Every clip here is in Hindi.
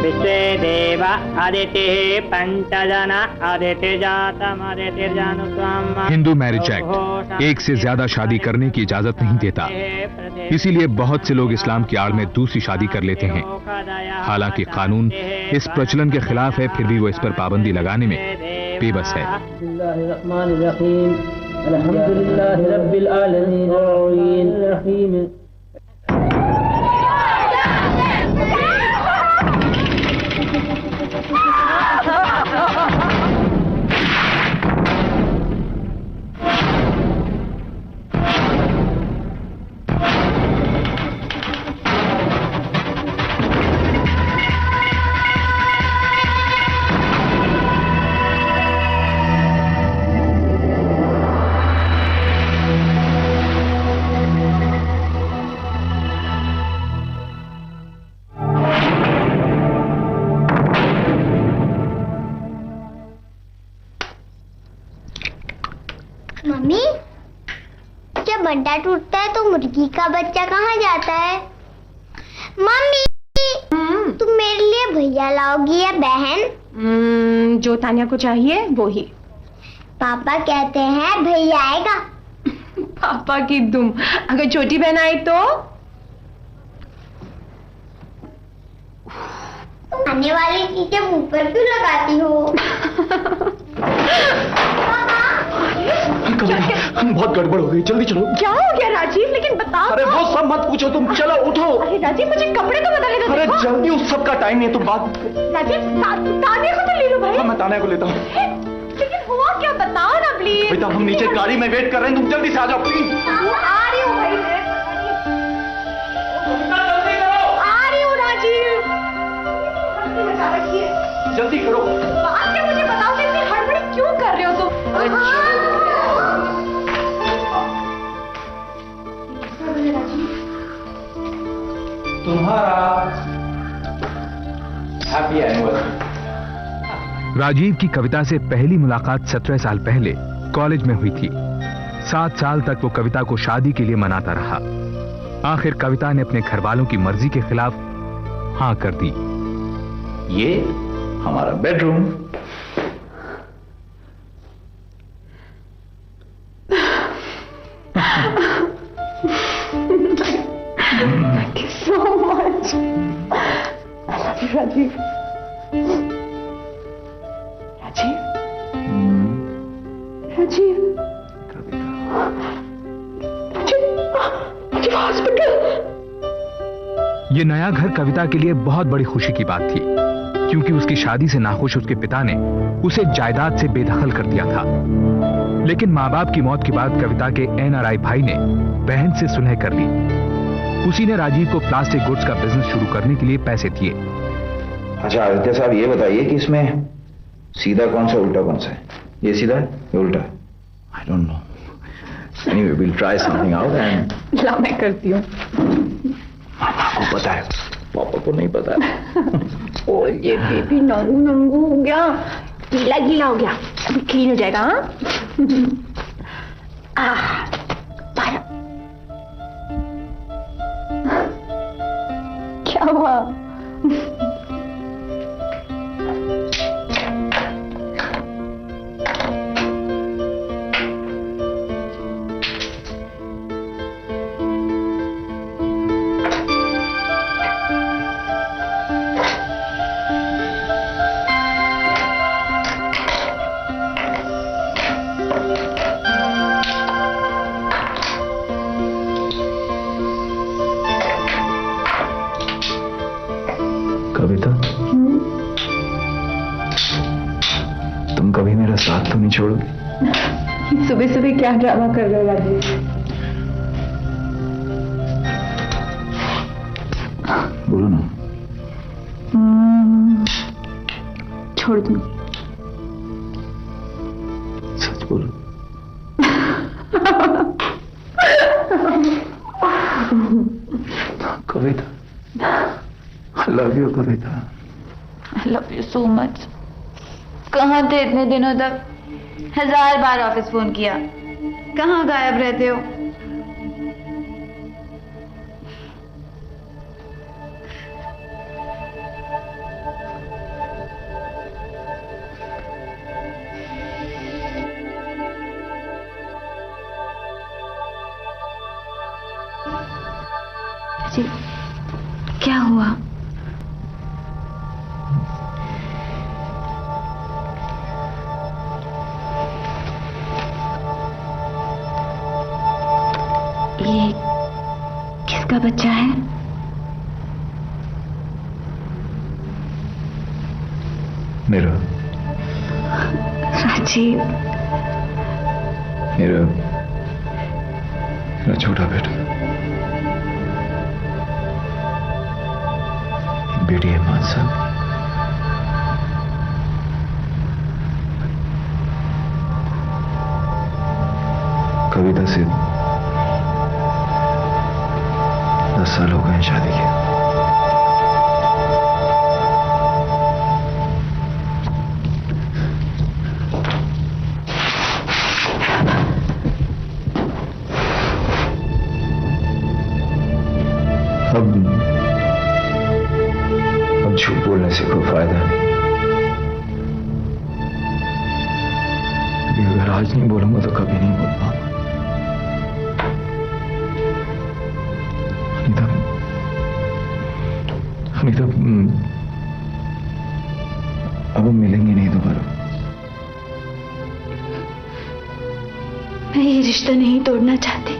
विश्वे देव अदितिः पंचजन अदितिजातम अदितिर्जानुत्वम्। हिंदू मैरिज एक्ट एक से ज्यादा शादी करने की इजाजत नहीं देता, इसीलिए बहुत से लोग इस्लाम की आड़ में दूसरी शादी कर लेते हैं। हालांकि कानून इस प्रचलन के खिलाफ है, फिर भी वो इस पर पाबंदी लगाने में बेबस है। मम्मी, जब बंटा टूटता है तो मुर्गी का बच्चा कहाँ जाता है? मम्मी, तुम मेरे लिए भैया लाओगी या बहन? जो तानिया को चाहिए वो ही। पापा कहते हैं भैया आएगा। पापा की दुम, अगर छोटी बहन आई तो? आने वाली चीजें मुंह पर क्यों लगाती हो? बहुत गड़बड़ हो गई, जल्दी चलो। क्या हो गया राजीव? लेकिन बताओ। अरे वो सब मत पूछो, तुम चलो उठो। अरे राजीव, मुझे कपड़े तो बदलने दो। अरे जल्दी, उस सब का टाइम नहीं है, तुम बात। राजीव, तानिया को तो ले लो भाई। हाँ, मैं तानिया को लेता हूँ। लेकिन हुआ क्या, बताओ ना प्लीज। बेटा, हम नीचे गाड़ी में वेट कर रहे हैं, तुम जल्दी से आ जाओ प्लीज। आ रही हूँ भाई, आ रही हूँ राजीव। जल्दी करो। बात क्या, मुझे बताओ कि इतनी हड़बड़ी क्यों कर रहे हो तुम? तुम्हारा हैप्पी एनिवर्सरी। राजीव की कविता से पहली मुलाकात 17 साल पहले कॉलेज में हुई थी। 7 साल तक वो कविता को शादी के लिए मनाता रहा। आखिर कविता ने अपने घर वालों की मर्जी के खिलाफ हाँ कर दी। ये हमारा bedroom. Thank you so much. I love you, Rajiv. Rajiv. Rajiv, hospital. ये नया घर कविता के लिए बहुत बड़ी खुशी की बात थी, क्योंकि उसकी शादी से नाखुश उसके पिता ने उसे जायदाद से बेदखल कर दिया था। लेकिन माँ बाप की मौत के बाद कविता के NRI भाई ने बहन से सुलह कर ली। उसी ने राजीव को प्लास्टिक गुड्स का बिजनेस शुरू करने के लिए पैसे दिए। अच्छा आदित्य साहब, ये बताइए कि इसमें सीधा कौन सा उल्टा कौन सा है? ये सीधा है या उल्टा? I don't know. Anyway, will try something out and ला मैं करती हूँ। मामा को पता है, पापा को नहीं पता है। ओ ये बेबी नंगू नंगू हो गया, गीला गीला हो गया, अभी क्लीन हो जाएगा। हाँ क्या हुआ? कविता, तुम कभी मेरा साथ तो नहीं छोड़ोगी? सुबह सुबह क्या ड्रामा कर रहे हो राजीव? बोलो ना। छोड़ दूं? सच बोलो। कविता, I love you Kavita. I love you so much। कहाँ थे इतने दिनों तक? 1000 बार ऑफिस फोन किया, कहाँ गायब रहते हो? जी, क्या हुआ? ये किसका बच्चा है? मेरा। राजीव। मेरा छोटा बेटा। बेटी है मानसा। कविता से 10 साल हो गए शादी के। अब झूठ बोलने से कोई फायदा नहीं। अगर आज नहीं बोलूंगा तो कभी नहीं बोल पाऊंगा। अनीता, अब हम मिलेंगे नहीं दोबारा। मैं ये रिश्ता नहीं तोड़ना चाहती।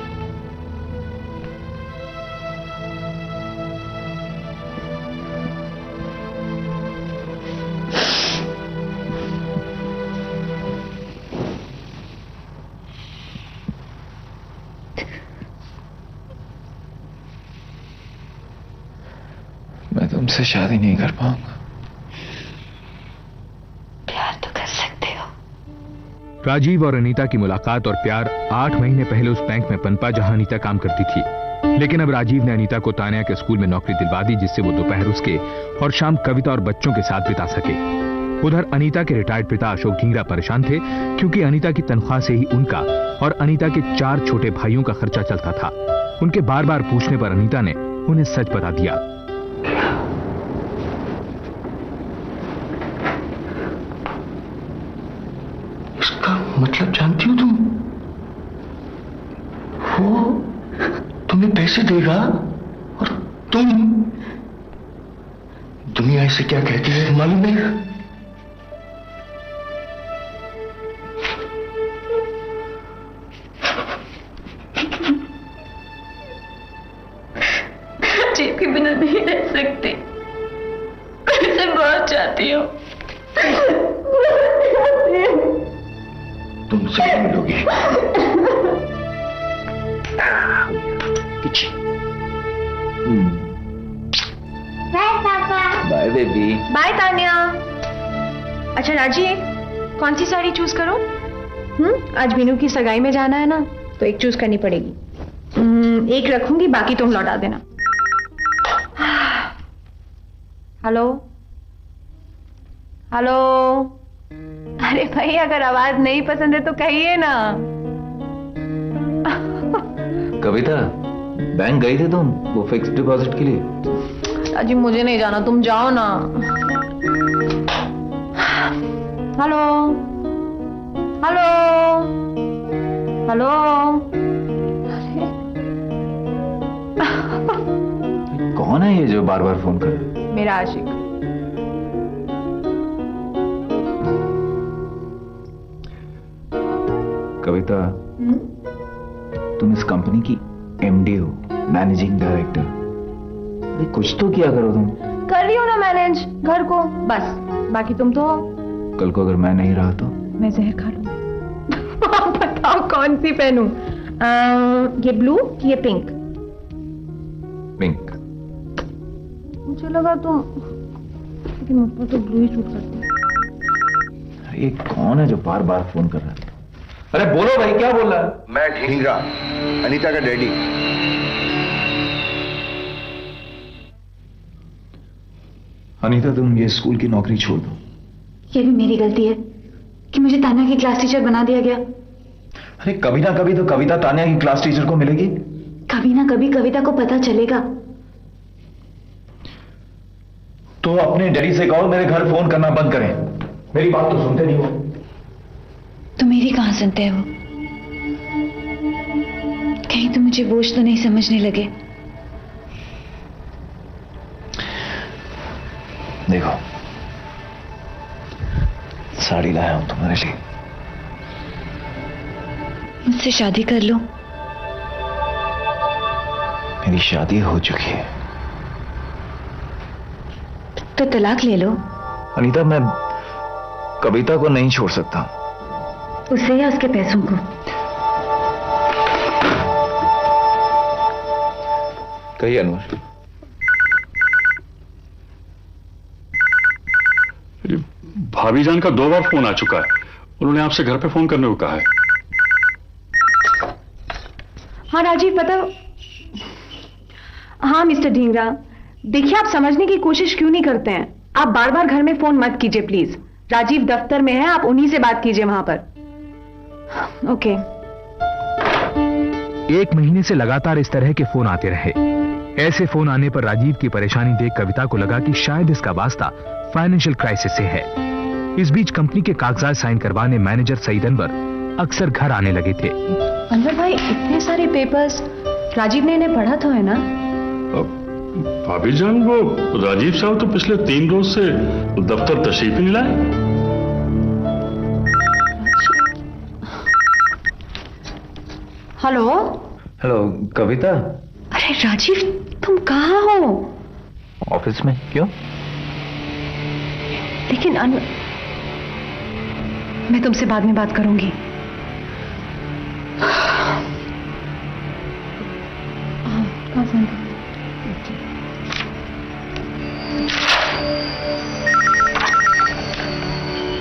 मैं तुमसे शादी नहीं कर पाऊंगा। प्यार तो कर सकते हो। राजीव और अनीता की मुलाकात और प्यार 8 महीने पहले उस बैंक में पनपा जहां अनीता काम करती थी। लेकिन अब राजीव ने अनीता को तान्या के स्कूल में नौकरी दिलवा दी, जिससे वो दोपहर उसके और शाम कविता और बच्चों के साथ बिता सके। उधर अनीता के रिटायर्ड पिता अशोक ढींगरा परेशान थे, क्योंकि अनीता की तनख्वाह से ही उनका और अनीता के 4 छोटे भाइयों का खर्चा चलता था। उनके बार बार पूछने पर अनीता ने उन्हें सच बता दिया। इसका मतलब जानती हो तुम? वो तुम्हें पैसे देगा और तुम दुनिया इसे क्या कहती है मालूम है? राजीव के बिना नहीं रह सकती। मैं इसे बहुत चाहती हूँ। तुमसे नहीं मिलोगी। बाय पापा। Bye baby. बाय तान्या। अच्छा राजीव, कौन सी साड़ी चूज करो? आज मीनू की सगाई में जाना है ना, तो एक चूज करनी पड़ेगी। एक रखूंगी, बाकी तुम लौटा देना। Hello hello. अरे भाई, अगर आवाज नहीं पसंद है तो कहिए ना। कविता, बैंक गई थे तुम वो फिक्स डिपॉजिट के लिए? राजीव मुझे नहीं जाना, तुम जाओ ना। Hello hello hello. कौन है ये जो बार बार फोन कर रहा है? मेरा आशिक। कविता, तुम इस कंपनी की एमडी हो, मैनेजिंग डायरेक्टर। कुछ तो किया करो तुम। कर रही हो ना मैनेज घर को, बस। बाकी तुम तो कल को अगर मैं नहीं रहा तो? मैं जहर खा लूंगी। आप बताओ कौन सी पहनूं? ये ब्लू कि ये पिंक? पिंक। मुझे लगा तुम, लेकिन मुझ पर तो ब्लू ही सूट करती है। ये कौन है जो बार बार फोन कर रहा है? अरे बोलो भाई, क्या बोल रहा है? मैं ढींगरा, अनीता का डैडी। अनीता, तुम ये स्कूल की नौकरी छोड़ दो। ये भी मेरी गलती है कि मुझे तान्या की क्लास टीचर बना दिया गया। अरे कभी ना कभी तो कविता तान्या की क्लास टीचर को मिलेगी। कभी ना कभी कविता को पता चलेगा। तो अपने डैडी से कहो मेरे घर फोन करना बंद करें। मेरी बात तो सुनते नहीं हो। तो मेरी कहां सुनते हैं वो? कहीं तो मुझे बोझ तो नहीं समझने लगे। देखो, साड़ी लाया हूं तुम्हारे लिए। मुझसे शादी कर लो। मेरी शादी हो चुकी है। तो तलाक ले लो। अनीता, मैं कविता को नहीं छोड़ सकता। उसे या उसके पैसों को? कहिए अनवर। भाभी जान का 2 बार फोन आ चुका है। उन्होंने आपसे घर पे फोन करने को कहा है। हाँ राजीव, पता। हाँ मिस्टर ढींगरा, देखिए आप समझने की कोशिश क्यों नहीं करते हैं? आप बार बार घर में फोन मत कीजिए प्लीज। राजीव दफ्तर में है, आप उन्हीं से बात कीजिए वहां पर। ओके। 1 महीने से लगातार इस तरह के फोन आते रहे। ऐसे फोन आने पर राजीव की परेशानी देख कविता को लगा कि शायद इसका वास्ता फाइनेंशियल क्राइसिस से है। इस बीच कंपनी के कागजात साइन करवाने मैनेजर सईद अनवर अक्सर घर आने लगे थे। अनवर भाई, इतने सारे पेपर्स, राजीव ने इन्हें पढ़ा तो है ना? भाभी जान, वो राजीव साहब तो पिछले 3 रोज से दफ्तर तशरीफ ही नहीं लाए। हेलो। हेलो कविता। अरे राजीव, तुम कहाँ हो? ऑफिस में। क्यों? लेकिन मैं तुमसे बाद में बात करूंगी।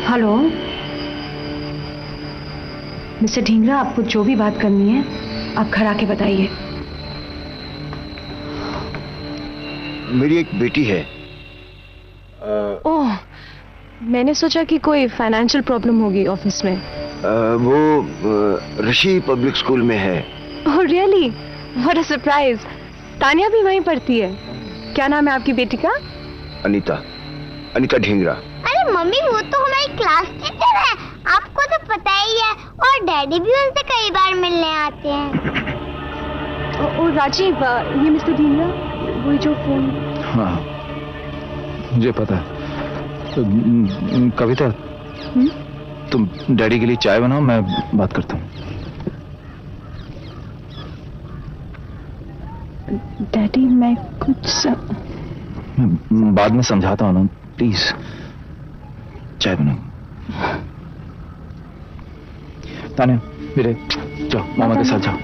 हेलो मिस्टर ढींगरा, आपको जो भी बात करनी है आप घर आके बताइए। मेरी एक बेटी है। ओह, मैंने सोचा कि कोई फाइनेंशियल प्रॉब्लम होगी ऑफिस में। वो ऋषि पब्लिक स्कूल में है। Oh really, what a surprise. Tania भी वहीं पढ़ती है। क्या नाम है आपकी बेटी का? अनीता ढींगरा। अरे मम्मी, वो तो हमारी क्लास टीचर है, आपको तो पता ही है। और डैडी भी उनसे कई बार मिलने आते हैं। और राजीव, ये मिस्टर ढींगरा, वही जो फोन। हाँ, मुझे पता है। कविता, तुम डैडी के लिए चाय बनाओ, मैं बात करता हूँ। डैडी, मैं कुछ मैं बाद में समझाता हूँ ना, प्लीज चाय बनाओ। तानिया, मेरे जाओ, मामा के साथ जाओ।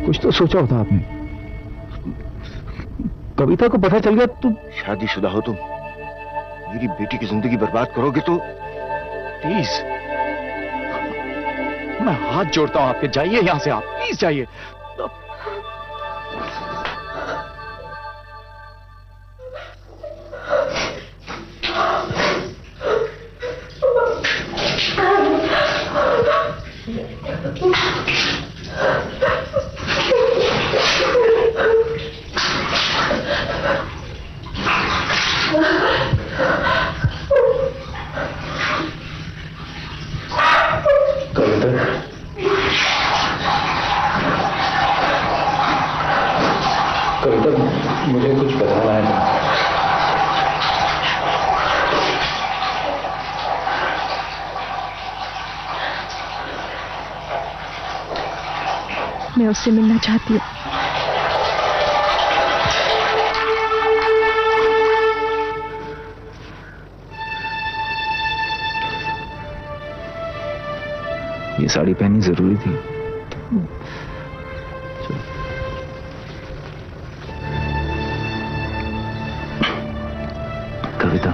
कुछ तो सोचा होता आपने। कविता को पता चल गया तो। शादीशुदा हो तुम, मेरी बेटी की जिंदगी बर्बाद करोगे तो। प्लीज, मैं हाथ जोड़ता हूं आपके, जाइए यहां से, आप प्लीज जाइए। कविता, मुझे कुछ बताना है। मैं उससे मिलना चाहती हूँ। ये साड़ी पहननी जरूरी थी। कविता,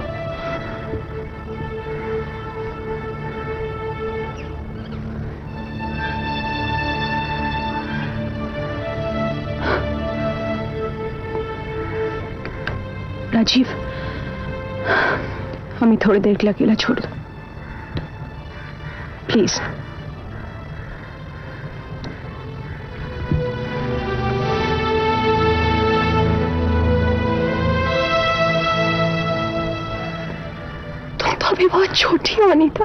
राजीव, हमें थोड़ी देर के लिए अकेला छोड़ दो प्लीज। तुम तो अभी बहुत छोटी हो अनीता।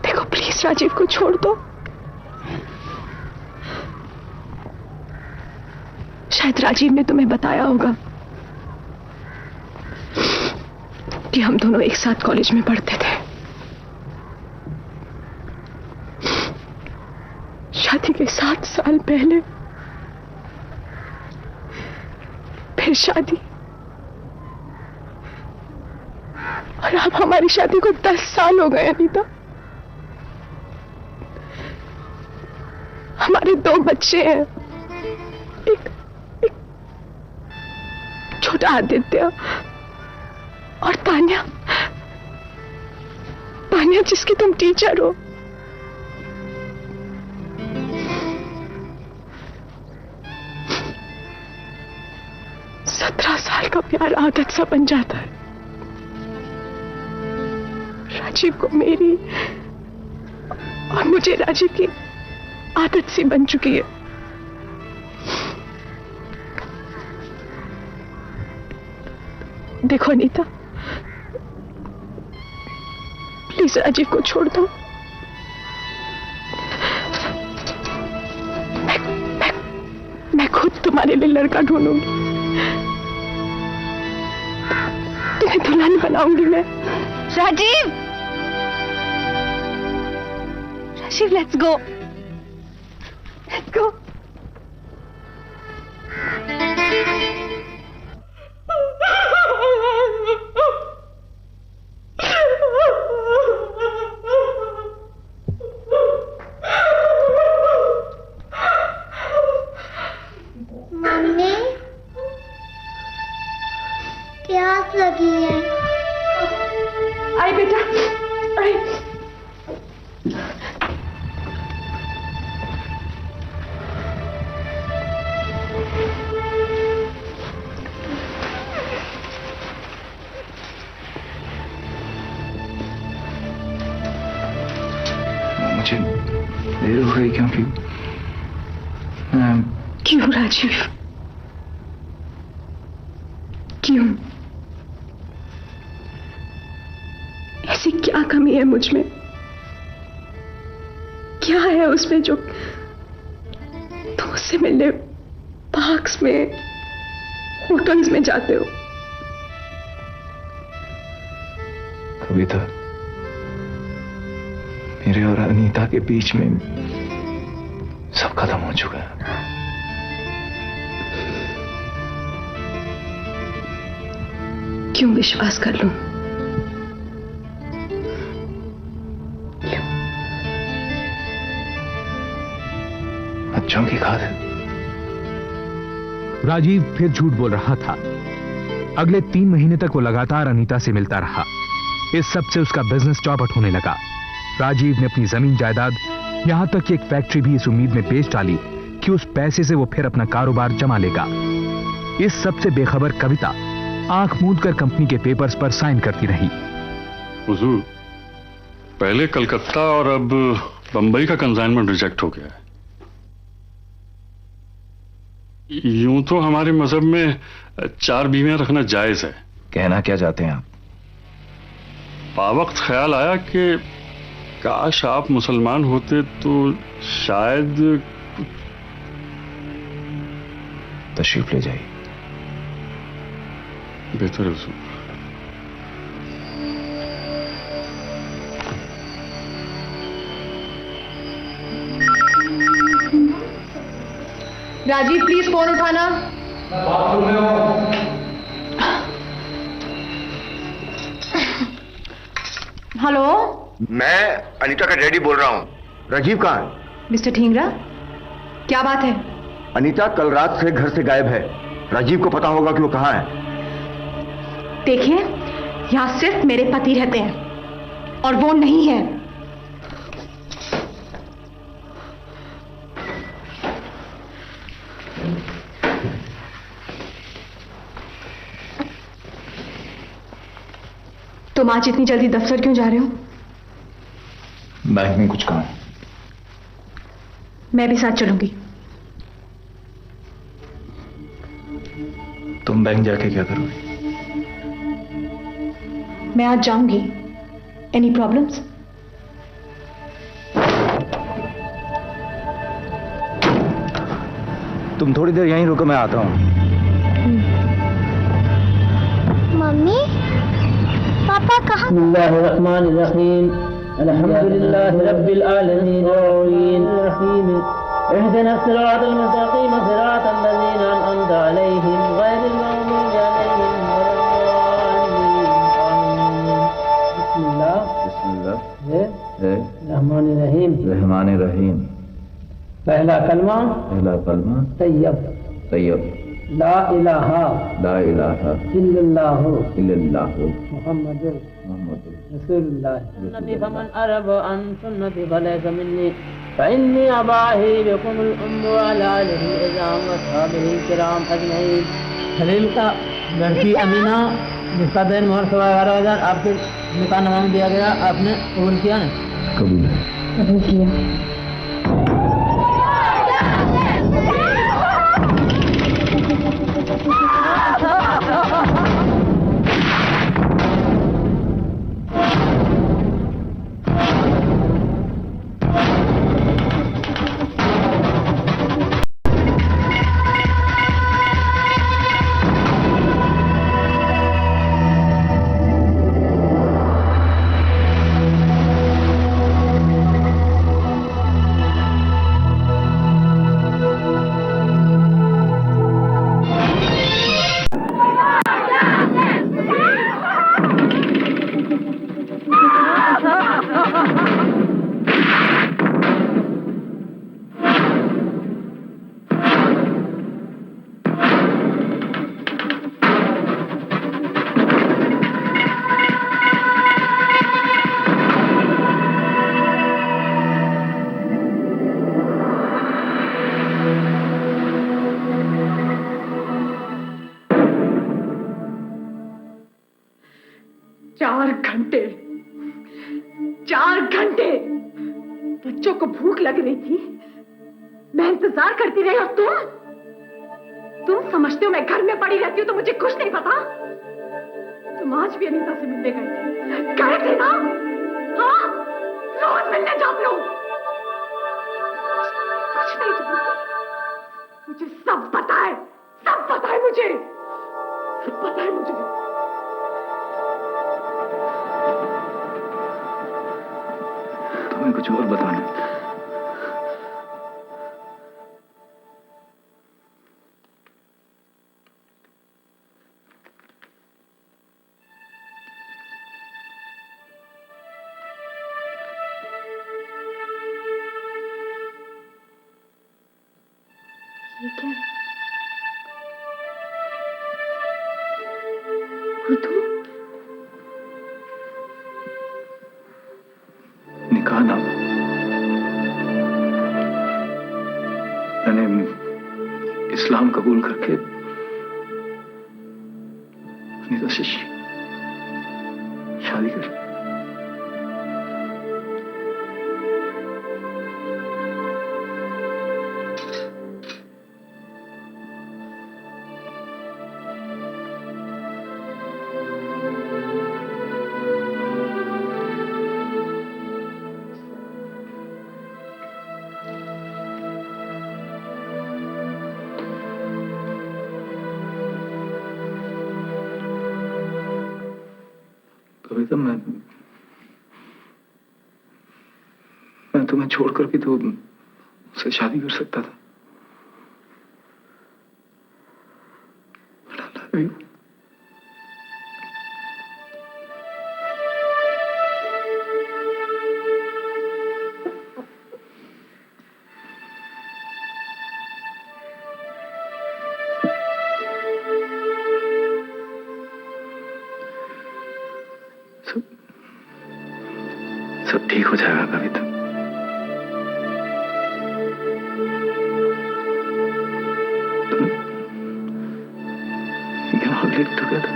देखो प्लीज, राजीव को छोड़ दो। शायद राजीव ने तुम्हें बताया होगा कि हम दोनों एक साथ कॉलेज में पढ़ते थे। शादी के 7 साल पहले फिर शादी, और अब हमारी शादी को 10 साल हो गए अनीता। हमारे 2 बच्चे हैं, एक छोटा आदित्य और तान्या जिसकी तुम टीचर हो। साल का प्यार आदत सा बन जाता है। राजीव को मेरी और मुझे राजीव की आदत सी बन चुकी है। देखो अनीता, प्लीज राजीव को छोड़ दो। मैं खुद तुम्हारे लिए लड़का ढूंढूंगी, तुम्हें दुल्हन बनाऊंगी मैं। Rajiv, let's go. मम्मी, प्यास लगी है। आई बेटा, आई। मुझे देर हो गई क्योंकि क्यों राजीव, क्यों? ऐसी क्या कमी है मुझ में? क्या है उसमें जो तुम उससे मिलने पार्क्स में, होटल्स में जाते हो? कविता, मेरे और अनीता के बीच में सब खत्म हो चुका है। क्यों विश्वास कर लूं? बच्चों की खातिर। राजीव फिर झूठ बोल रहा था। अगले 3 महीने तक वो लगातार अनीता से मिलता रहा। इस सब से उसका बिजनेस चौपट होने लगा। राजीव ने अपनी जमीन जायदाद, यहां तक कि एक फैक्ट्री भी इस उम्मीद में बेच डाली कि उस पैसे से वो फिर अपना कारोबार जमा लेगा। इस सब से बेखबर कविता आंख मूंद कर कंपनी के पेपर्स पर साइन करती रही। हुजूर, पहले कलकत्ता और अब बंबई का कंसाइनमेंट रिजेक्ट हो गया है। यूं तो हमारे मजहब में 4 बीवियां रखना जायज है। कहना क्या चाहते हैं आप? पावक्त ख्याल आया कि काश आप मुसलमान होते तो शायद। तशरीफ ले जाइए। बेहतर है हुजूर। राजीव प्लीज फोन उठाना। हेलो, मैं अनीता का डैडी बोल रहा हूँ। राजीव कहाँ है? मिस्टर ठींगरा, क्या बात है? अनीता कल रात से घर से गायब है। राजीव को पता होगा कि वो कहाँ है। देखिए, यहां सिर्फ मेरे पति रहते हैं और वो नहीं है। तुम आज इतनी जल्दी दफ्तर क्यों जा रहे हो? बैंक में कुछ काम है। मैं भी साथ चलूंगी। तुम बैंक जाके क्या करोगे? मैं आज जाऊंगी। Any problems? तुम थोड़ी देर यहीं रुको, मैं आता हूँ। मम्मी पापा कहाँ? बिस्मिल्लाहिर्रहमानिर्रहीम अल्हम्दुलिल्लाहि रब्बिल आलमीन अर्रहीम इहदिना सिरातल मुस्तकीम सिरातल लज़ीना अनअमता अलैहिम गैरिल मग़दूबि अलैहिम वलद्दाल्लीन। रहमानिर्रहीम रहमानिर्रहीम। पहला कलमा तैयब ला इलाहा इल्लल्लाहु मुहम्मदुर रसूलुल्लाह। सुन्नती फमन अरब अन सुन्नती फलैसा मिन्नी फइन्नी अबाही बिकुमुल उम्म व अला आलिहि इज़ाम व अस्हाबिहिल किराम अजमईन। खलील का लड़की अमीना जिसका दिन मोहर 11,500 आपके निकाह नामा में दिया गया, आपने कबूल किया ना? कबूल किया। चार घंटे बच्चों को भूख लग रही थी, मैं इंतजार करती रही, और तुम समझते हो मैं घर में पड़ी रहती हूँ तो मुझे कुछ नहीं पता? तुम आज भी अनीता से मिलने गए थे ना? हाँ, रोज मिलने जाते हो। कुछ नहीं जानती, मुझे सब पता है, मुझे सब पता है मुझे। तुम्हें कुछ और बताना। ये क्या है? उर्दू? निकाहनामा। मैंने इस्लाम कबूल करके अनीता से शादी कर। कविता, मैं तुम्हें छोड़कर भी तो उससे शादी कर सकता था। I love you. सब ठीक हो जाएगा कविता। We can all live together.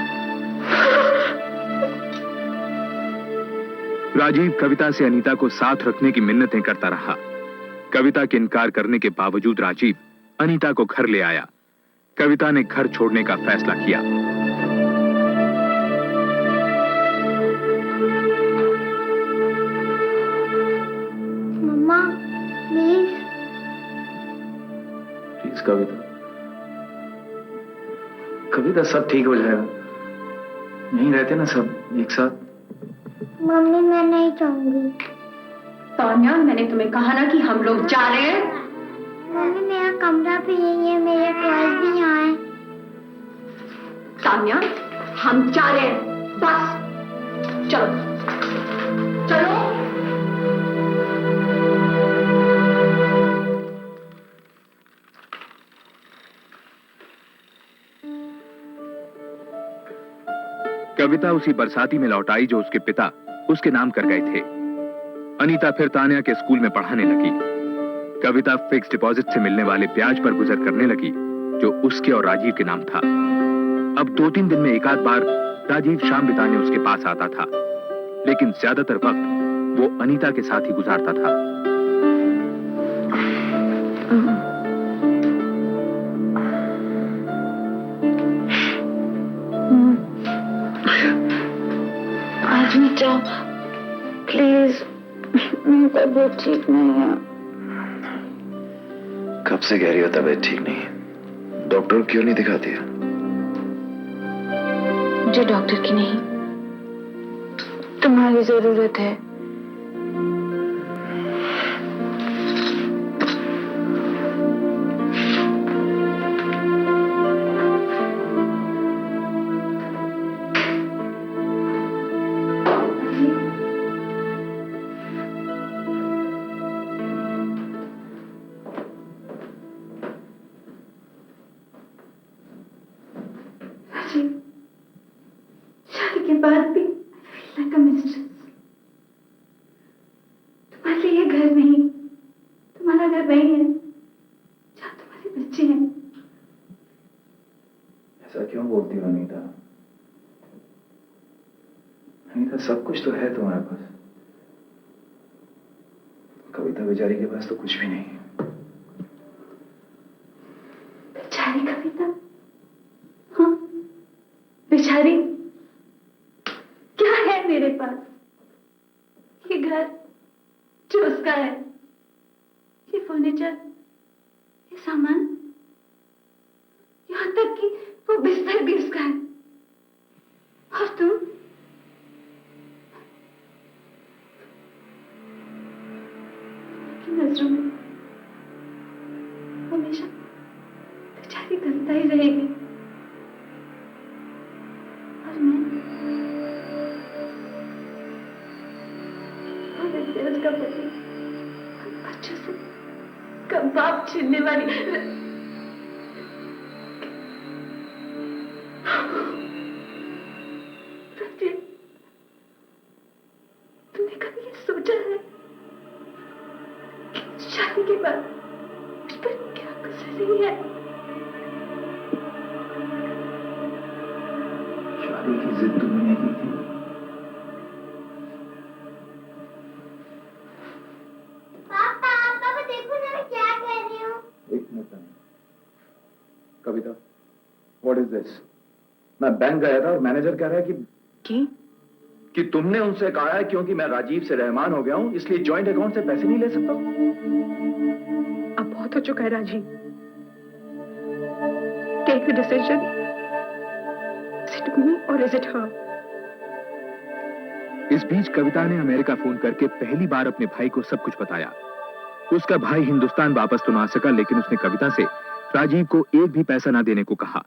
Rajiv कविता से अनीता को साथ रखने की मिन्नतें करता रहा। कविता के इनकार करने के बावजूद राजीव अनीता को घर ले आया। कविता ने घर छोड़ने का फैसला किया। मम्मा प्लीज। प्लीज कविता। कविता सब ठीक हो जाएगा। यहीं रहते ना सब एक साथ। मम्मी मैं नहीं चाहूंगी। तान्या मैंने तुम्हें कहा ना कि हम लोग जा रहे हैं। मम्मी मेरा कमरा भी यही है, मेरे टॉयज भी यहाँ है। तान्या हम जा रहे हैं, बस चलो चलो। कविता उसी बरसाती में लौट आई जो उसके पिता उसके नाम कर गए थे। अनीता फिर तान्या के स्कूल में पढ़ाने लगी। कविता फिक्स डिपॉजिट से मिलने वाले ब्याज पर गुजर करने लगी जो उसके और राजीव के नाम था। अब 2-3 दिन में एक आध बार राजीव शाम बिताने उसके पास आता था, लेकिन ज्यादातर वक्त वो अनीता के साथ ही गुजारता था। आज मत जाओ प्लीज, मेरी तबीयत ठीक नहीं है। कब से कह रही हो तबीयत ठीक नहीं है? डॉक्टर क्यों नहीं दिखाती है? मुझे डॉक्टर की नहीं, तुम्हारी जरूरत है। शादी के बाद भी like a mistress। तुम्हारे लिए घर नहीं, तुम्हारा घर वही है जहाँ तुम्हारे बच्चे हैं। ऐसा क्यों बोलती हो अनीता? अनीता सब कुछ तो है तुम्हारे पास। कविता बेचारी के पास तो कुछ भी नहीं है। बेचारी कविता? हाँ बेचारी, क्या है मेरे पास? ये घर जो उसका है, ये फर्नीचर, ये सामान, यहाँ तक कि वो बिस्तर भी उसका है। और तुम की नजरों में हमेशा बेचारी कविता ही रहेगी। और मैं उसका पति, बच्चों से कबाब छीनने वाली। तुमने कभी ये सोचा है कि शादी के बाद मुझ पर क्या गुजर रही है? शादी की जिद तुमने की थी। कविता, व्हाट इज दिस? मैं बैंक गया था और मैनेजर कह रहा है कि तुमने उनसे कहा है क्योंकि मैं राजीव से रहमान हो गया हूं इसलिए जॉइंट अकाउंट से पैसे नहीं ले सकता। अब बहुत हो चुका है Rajiv. Take the decision. Is it me और इज इट हर? इस बीच कविता ने अमेरिका फोन करके पहली बार अपने भाई को सब कुछ बताया। उसका भाई हिंदुस्तान वापस तो ना आ सका, लेकिन उसने कविता से राजीव को एक भी पैसा ना देने को कहा।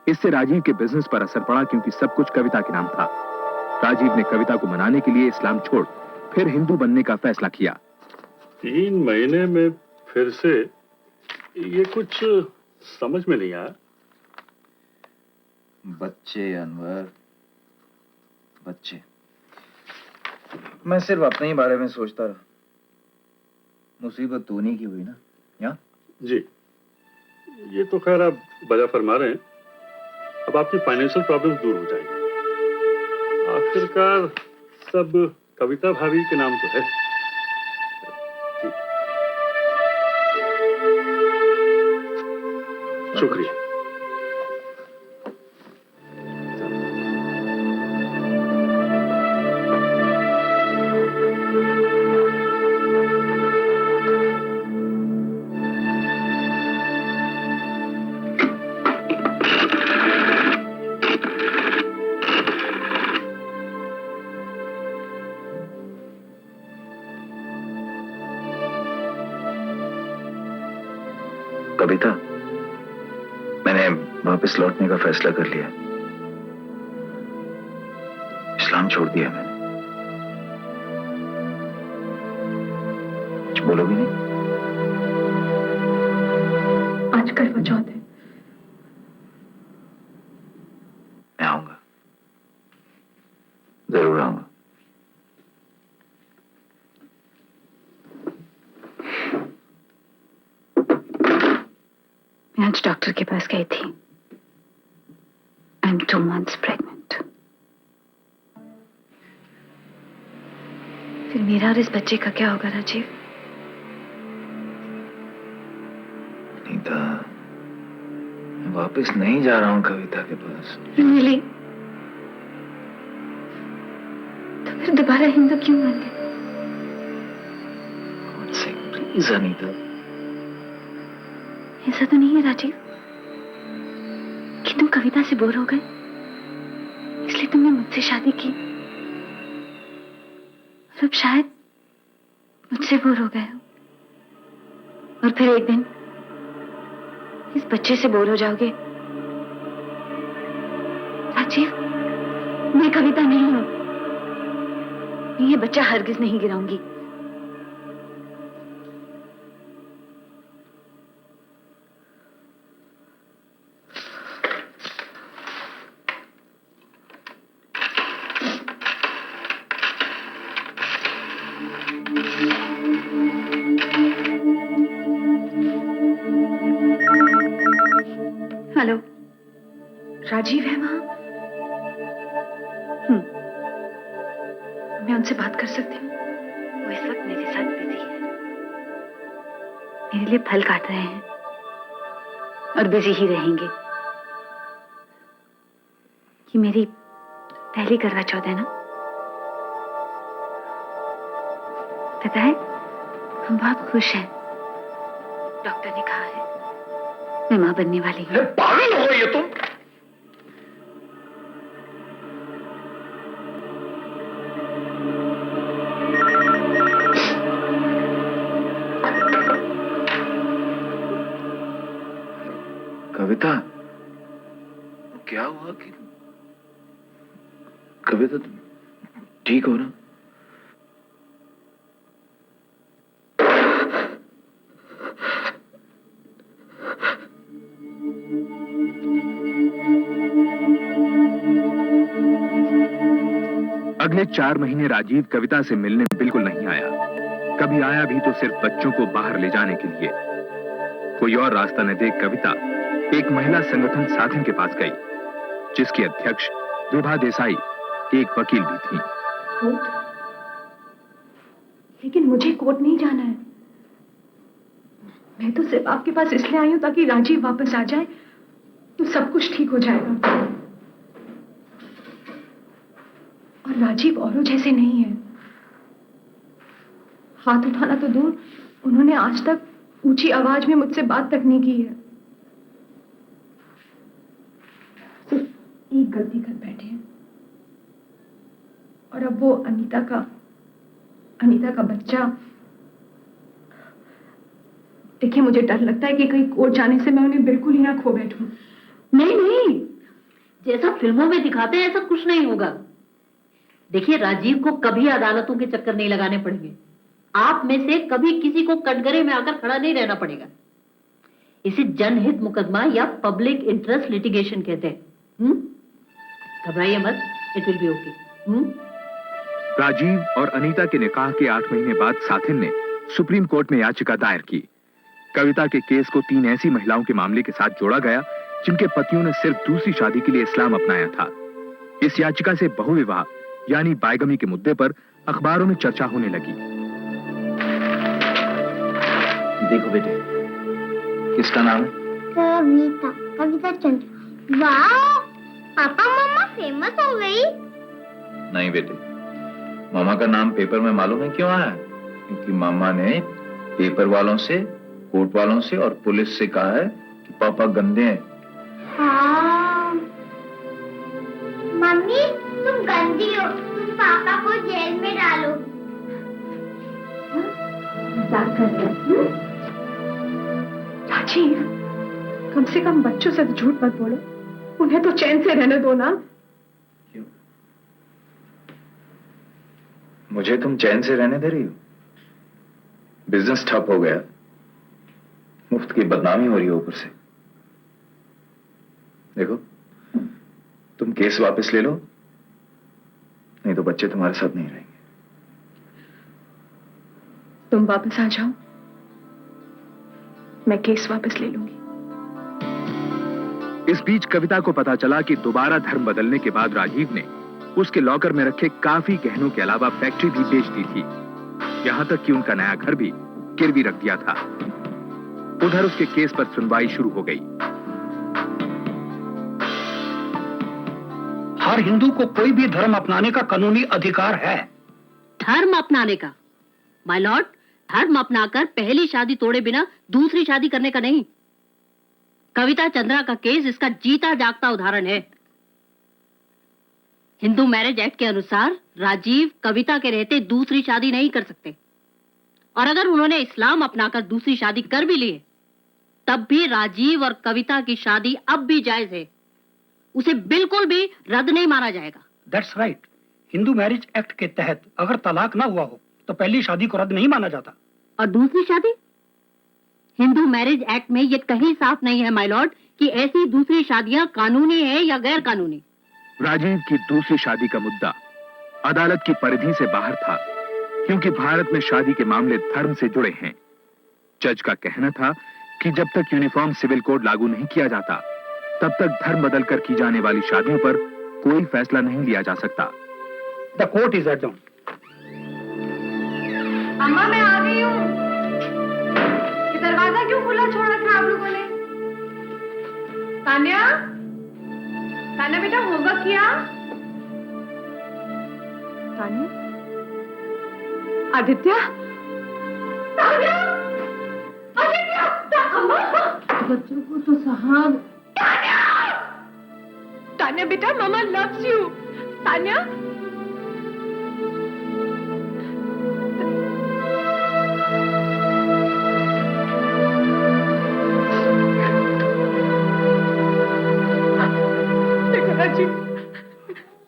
इससे राजीव के बिजनेस पर असर पड़ा क्योंकि सब कुछ कविता के नाम था। राजीव ने कविता को मनाने के लिए इस्लाम छोड़ फिर हिंदू बनने का फैसला किया। 3 महीने में फिर से ये कुछ समझ में नहीं आया। बच्चे अनवर, बच्चे। मैं सिर्फ अपने ही बारे में सोचता रहा। मुसीबत तो उन्हीं की हुई ना, या? जी, ये तो खैर आप बजा फरमा रहे हैं। अब आपकी फाइनेंशियल प्रॉब्लम दूर हो जाएगी। आखिरकार सब कविता भाभी के नाम तो है। जी शुक्रिया। कविता, मैंने वापस लौटने का फैसला कर लिया। इस्लाम छोड़ दिया मैंने। कुछ बोलोगी नहीं? आज करवा चौथ है। मैं आऊंगा, जरूर आऊंगा। मैं आज डॉक्टर के पास गई थी। I am 2 months pregnant. फिर मेरा और इस बच्चे का क्या होगा राजीव? अनीता, मैं वापस नहीं जा रहा हूं कविता के पास। मिली तो फिर दोबारा हिंदू क्यों बन गए? प्लीज अनीता। ऐसा तो नहीं है राजीव कि तुम कविता से बोर हो गए, इसलिए तुमने मुझसे शादी की और अब शायद मुझसे बोर हो गए हो और फिर एक दिन इस बच्चे से बोर हो जाओगे। राजीव, मैं कविता नहीं हूं। मैं ये बच्चा हरगिज नहीं गिराऊंगी। हेलो, राजीव है वहां? मैं उनसे बात कर सकती हूँ? वो इस वक्त मेरे साथ बिजी है। मेरे लिए फल काट रहे हैं और बिजी ही रहेंगे। ये मेरी पहली करवा चौथ है ना? पता है, हम बहुत खुश हैं। डॉक्टर ने कहा है मैं मां बनने वाली हूँ। पागल हो ये तुम? कविता, क्या हुआ कि कविता, तुम ठीक हो ना? अगले 4 महीने राजीव कविता से मिलने बिल्कुल नहीं आया। कभी आया भी तो सिर्फ बच्चों को बाहर ले जाने के लिए। कोई और रास्ता न देख कविता एक महिला संगठन साथन के पास गई, जिसकी अध्यक्ष विभा देसाई एक वकील भी थी। कोर्ट? लेकिन मुझे कोर्ट नहीं जाना है। मैं तो सिर्फ आपके पास इसलिए आई हूं ताकि राजीव वापस आ जाए तो सब कुछ ठीक हो जाएगा। और राजीव औरों जैसे नहीं है। हाथ उठाना तो दूर, उन्होंने आज तक ऊंची आवाज में मुझसे बात तक नहीं की है। सिर्फ एक गलती कर बैठे हैं और अब वो अनीता का बच्चा। देखिए, मुझे डर लगता है कि कहीं कोर्ट जाने से मैं उन्हें बिल्कुल ही ना खो बैठूं। नहीं नहीं, जैसा फिल्मों में दिखाते हैं ऐसा कुछ नहीं होगा। देखिए, राजीव को कभी अदालतों के चक्कर नहीं लगाने पड़ेंगे। आप में से कभी किसी को कटघरे में आकर खड़ा नहीं रहना पड़ेगा। इसे जनहित मुकदमा या पब्लिक इंटरेस्ट लिटिगेशन कहते हैं। घबराइए मत, it will be okay. Rajiv और अनीता के निकाह के 8 महीने बाद साथिन ने सुप्रीम कोर्ट में याचिका दायर की। कविता के केस को 3 ऐसी महिलाओं के मामले के साथ जोड़ा गया जिनके पतियों ने सिर्फ दूसरी शादी के लिए इस्लाम अपनाया था। इस याचिका से बहुविवाह यानी बायगमी के मुद्दे पर अखबारों में चर्चा होने लगी। देखो बेटे, किसका नाम है? कविता चंद्र। वाह, पापा मम्मा फेमस हो गई। नहीं बेटे, मामा का नाम पेपर में मालूम है क्यों आया? क्योंकि मामा ने पेपर वालों से, कोर्ट वालों से और पुलिस से कहा है कि पापा गंदे हैं। हाँ। मम्मी, तुम गंदी हो, तुम पापा को जेल में डालो। राजीव, कम से कम बच्चों से तो झूठ मत बोलो, उन्हें तो चैन से रहने दो ना। क्यों? मुझे तुम चैन से रहने दे रही हो? बिजनेस ठप हो गया, मुफ्त की बदनामी हो रही है ऊपर से। देखो, तुम केस वापस ले लो, नहीं तो बच्चे तुम्हारे साथ नहीं रहेंगे। तुम वापस आ जाओ, मैं केस वापस ले लूंगी। इस बीच कविता को पता चला कि दोबारा धर्म बदलने के बाद राजीव ने उसके लॉकर में रखे काफी गहनों के अलावा फैक्ट्री भी बेच दी थी। यहां तक कि उनका नया घर भी गिरवी रख दिया था। उधर उसके केस पर सुनवाई शुरू हो गई। हर हिंदू को कोई भी धर्म अपनाने का कानूनी अधिकार है। धर्म अपनाने का? माय लॉर्ड, धर्म अपनाकर पहली शादी तोड़े बिना दूसरी शादी करने का नहीं। कविता चंद्रा का केस इसका जीता जागता उदाहरण है। हिंदू मैरिज एक्ट के अनुसार राजीव कविता के रहते दूसरी शादी नहीं कर सकते, और अगर उन्होंने इस्लाम अपनाकर दूसरी शादी कर भी ली है, तब भी राजीव और कविता की शादी अब भी जायज है। उसे बिल्कुल भी रद्द नहीं माना जाएगा। That's right. Hindu marriage act के तहत अगर तलाक ना हुआ हो तो पहली शादी को रद्द नहीं माना जाता। और दूसरी शादी? हिंदू मैरिज एक्ट में ये कहीं साफ नहीं है माय लॉर्ड कि ऐसी दूसरी शादियां कानूनी है या गैर कानूनी। राजीव की दूसरी शादी का मुद्दा अदालत की परिधि से बाहर था, क्योंकि भारत में शादी के मामले धर्म से जुड़े हैं। जज का कहना था कि जब तक यूनिफॉर्म सिविल कोड लागू नहीं किया जाता, तब तक धर्म बदलकर की जाने वाली शादियों पर कोई फैसला नहीं लिया जा सकता। The court is adjourned. अम्मा, मैं आ गई हूँ। ये दरवाजा क्यों खुला छोड़ा था आप लोगों ने? तान्या, तान्या बेटा, होमवर्क किया? तान्या, आदित्य, तान्या, आदित्य, अम्मा, बच्चों को तो साहब। तान्या, तान्या बेटा, मामा लव्स यू। तान्या,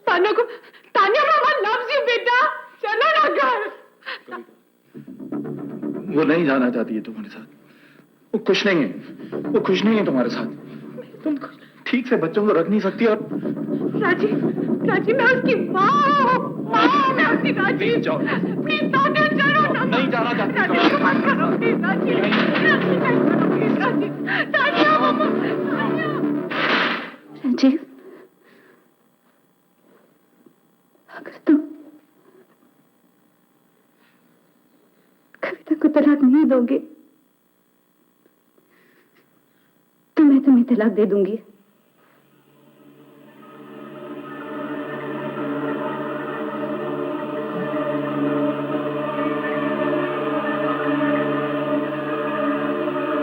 तान्या को, तान्या मामा लव्स यू बेटा, चलो ना घर। वो नहीं जाना चाहती है तुम्हारे साथ। वो खुश नहीं है, वो खुश नहीं है तुम्हारे साथ। तुम ठीक से बच्चों को रख नहीं सकती। और राजी, राजी, मैं उसकी माँ, मैं उसकी राजी। प्लीज तान्या, चलो ना। नहीं जाना चाहती। राजी, मत करो प्लीज, राजी, प्लीज राजी, तान्या मामा, राजीव, अगर तुम कविता को तलाक नहीं दोगे तो मैं तुम्हें तलाक दे दूंगी।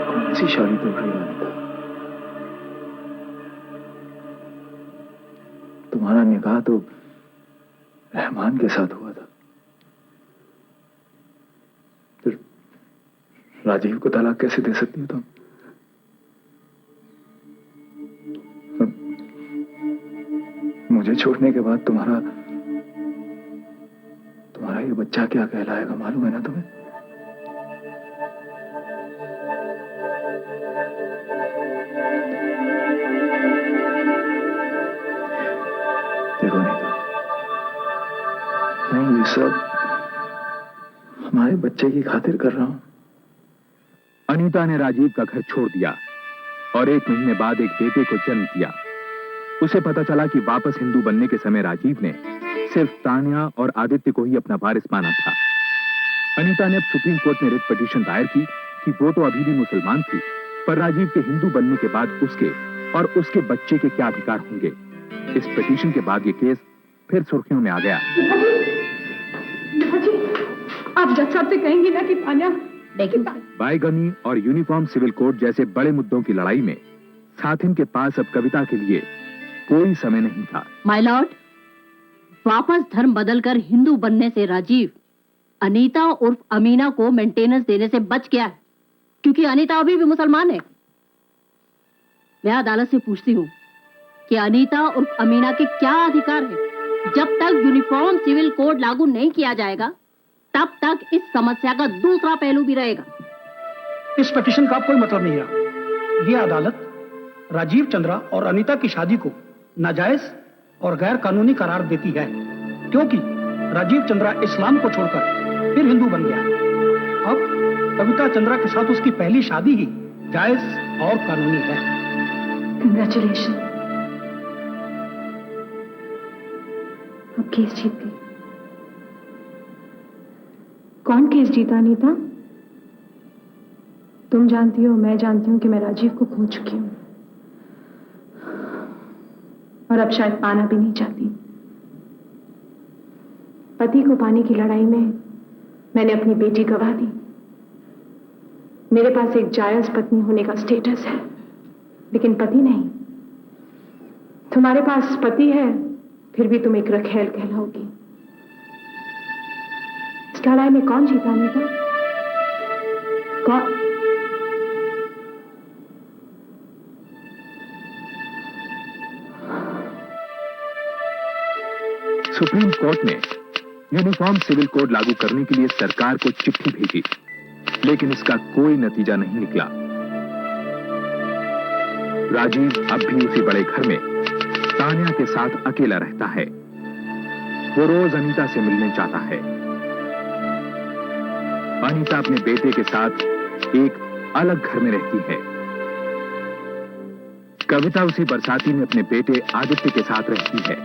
कौन सी शादी तोड़ रही है? तुम्हारा निकाह तो रहमान के साथ हुआ था, फिर राजीव को तलाक कैसे दे सकती हो तुम? मुझे छोड़ने के बाद तुम्हारा ये बच्चा क्या कहलाएगा मालूम है ना तुम्हें? देखो नीता, मैं ये सब हमारे बच्चे की खातिर कर रहा हूं। अनीता ने राजीव का घर छोड़ दिया और 1 महीने बाद एक बेटे को जन्म दिया। उसे पता चला कि वापस हिंदू बनने के समय राजीव ने सिर्फ तान्या और आदित्य को ही अपना वारिस माना था। अनीता ने अब सुप्रीम कोर्ट में रिट पिटीशन दायर की कि वो तो अभी भी मुसलमान थी, पर राजीव के हिंदू बनने के बाद उसके और उसके बच्चे के क्या अधिकार होंगे। इस पिटीशन के बाद ये केस फिर सुर्खियों में आ गया। आप जज साहब से कहेंगे ना कि तान्या बायगनी और यूनिफॉर्म सिविल कोड जैसे बड़े मुद्दों की लड़ाई में साथिन के पास अब कविता के लिए कोई समय नहीं था। माय लॉर्ड, वापस धर्म बदलकर हिंदू बनने से राजीव अनीता उर्फ अमीना को मेंटेनेंस देने से बच गया है, क्योंकि अनीता अभी भी मुसलमान है। मैं अदालत से पूछती हूँ कि अनीता और अमीना के क्या अधिकार है। जब तक यूनिफॉर्म सिविल कोड लागू नहीं किया जाएगा तब तक इस समस्या का दूसरा पहलू भी रहेगा। इस पिटीशन का कोई मतलब नहीं रहा। ये अदालत राजीव चंद्रा और अनीता की शादी को नाजायज और गैर कानूनी करार देती है, क्योंकि राजीव चंद्रा इस्लाम को छोड़कर फिर हिंदू बन गया। अब कविता चंद्रा के साथ उसकी पहली शादी ही जायज और कानूनी है। कंग्रेचुलेशन, अब केस जीत गई। कौन केस जीता अनीता? तुम जानती हो, मैं जानती हूं कि मैं राजीव को खो चुकी हूं और अब शायद पाना भी नहीं चाहती। पति को पाने की लड़ाई में मैंने अपनी बेटी गंवा दी। मेरे पास एक जायज पत्नी होने का स्टेटस है, लेकिन पति नहीं। तुम्हारे पास पति है, फिर भी तुम एक रखेल कहलाओगी। इस लड़ाई में कौन जीता अनीता? कौन? सुप्रीम कोर्ट ने यूनिफॉर्म सिविल कोड लागू करने के लिए सरकार को चिट्ठी भेजी, लेकिन इसका कोई नतीजा नहीं निकला। राजीव अब भी उसी बड़े घर में तान्या के साथ अकेला रहता है। वो रोज अनीता से मिलने चाहता है। अनीता अपने बेटे के साथ एक अलग घर में रहती है। कविता उसी बरसाती में अपने बेटे आदित्य के साथ रहती है।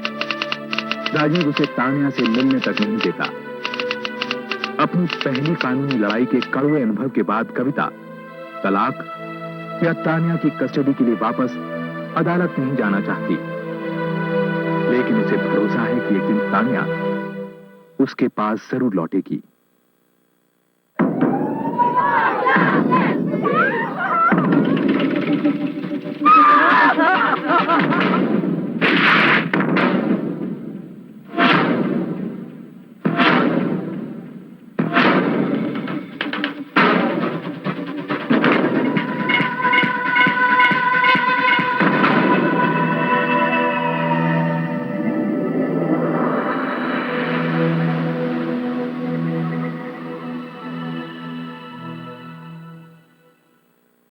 राजीव उसे तान्या से मिलने तक नहीं देता। अपनी पहली कानूनी लड़ाई के कड़वे अनुभव के बाद कविता तलाक या तान्या की कस्टडी के लिए वापस अदालत नहीं जाना चाहती, लेकिन उसे भरोसा है कि एक दिन तान्या उसके पास जरूर लौटेगी।